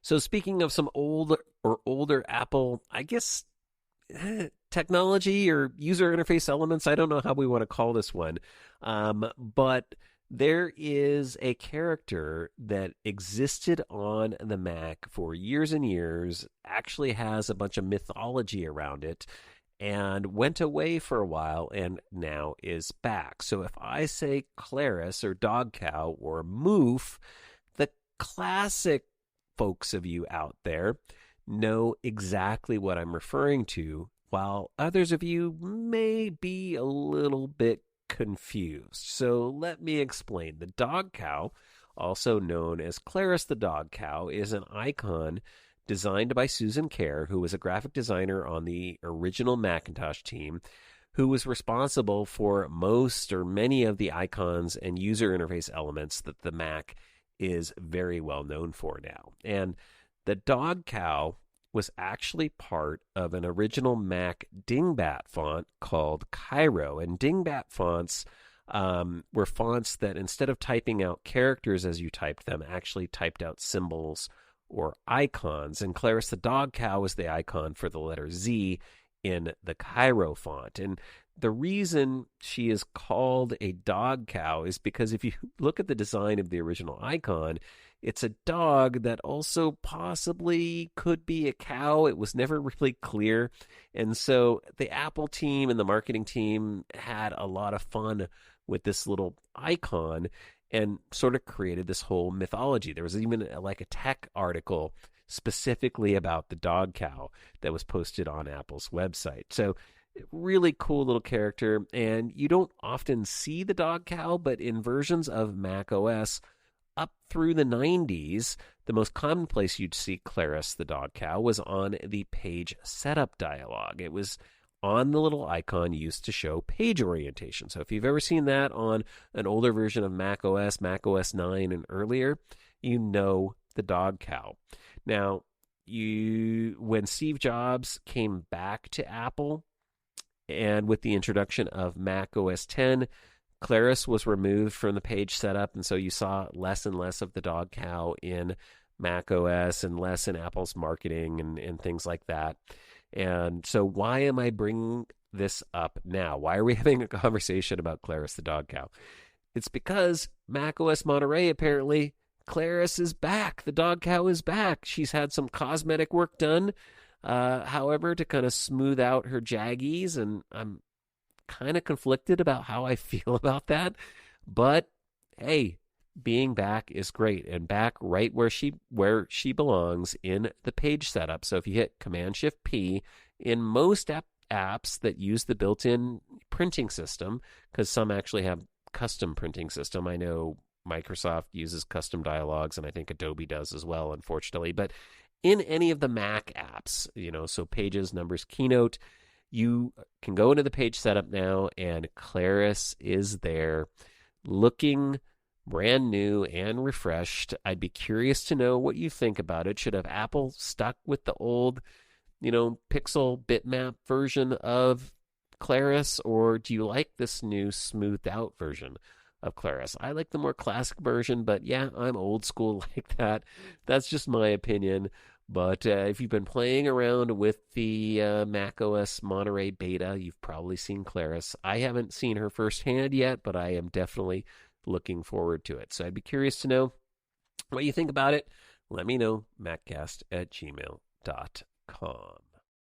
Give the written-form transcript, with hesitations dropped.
So speaking of some old or older Apple, I guess technology or user interface elements, I don't know how we want to call this one. But there is a character that existed on the Mac for years and years, actually has a bunch of mythology around it, and went away for a while and now is back. So if I say Clarus or Dogcow or Moof, the classic folks of you out there know exactly what I'm referring to, while others of you may be a little bit confused. So let me explain. The Dogcow, also known as Clarus the Dogcow, is an icon designed by Susan Kare, who was a graphic designer on the original Macintosh team, who was responsible for most or many of the icons and user interface elements that the Mac is very well known for now. And the Dogcow was actually part of an original Mac dingbat font called Cairo. And dingbat fonts were fonts that instead of typing out characters as you typed them, actually typed out symbols or icons. And Clarus the Dogcow was the icon for the letter Z in the Cairo font. And the reason she is called a dog cow is because if you look at the design of the original icon, it's a dog that also possibly could be a cow. It was never really clear. And so the Apple team and the marketing team had a lot of fun with this little icon and sort of created this whole mythology. There was even like a tech article specifically about the dog cow that was posted on Apple's website. So really cool little character, and you don't often see the dog cow, but in versions of Mac OS up through the 90s, the most common place you'd see Clarus the dog cow was on the page setup dialog. It was on the little icon used to show page orientation. So if you've ever seen that on an older version of Mac OS 9 and earlier, you know the dog cow. Now, when Steve Jobs came back to Apple, and with the introduction of Mac OS 10, Clarus was removed from the page setup, and so you saw less and less of the dog cow in Mac OS and less in Apple's marketing and things like that. And so why am I bringing this up now? Why are we having a conversation about Clarus the dog cow? It's because Mac OS Monterey, apparently, Clarus is back. The dog cow is back. She's had some cosmetic work done, however, to kind of smooth out her jaggies, and I'm kind of conflicted about how I feel about that. But hey, being back is great, and back right where she belongs in the page setup. So if you hit Command Shift P in most apps that use the built-in printing system, because some actually have custom printing system. I know Microsoft uses custom dialogues, and I think Adobe does as well, unfortunately. But in any of the Mac apps, so Pages, Numbers, Keynote, you can go into the page setup now, and Clarus is there looking brand new and refreshed. I'd be curious to know what you think about it. Should have Apple stuck with the old, pixel bitmap version of Clarus, or do you like this new smoothed out version of Clarus? I like the more classic version, but yeah, I'm old school like that. That's just my opinion. But if you've been playing around with the Mac OS Monterey beta, you've probably seen Clarus. I haven't seen her firsthand yet, but I am definitely looking forward to it. So I'd be curious to know what you think about it. Let me know, maccast@gmail.com.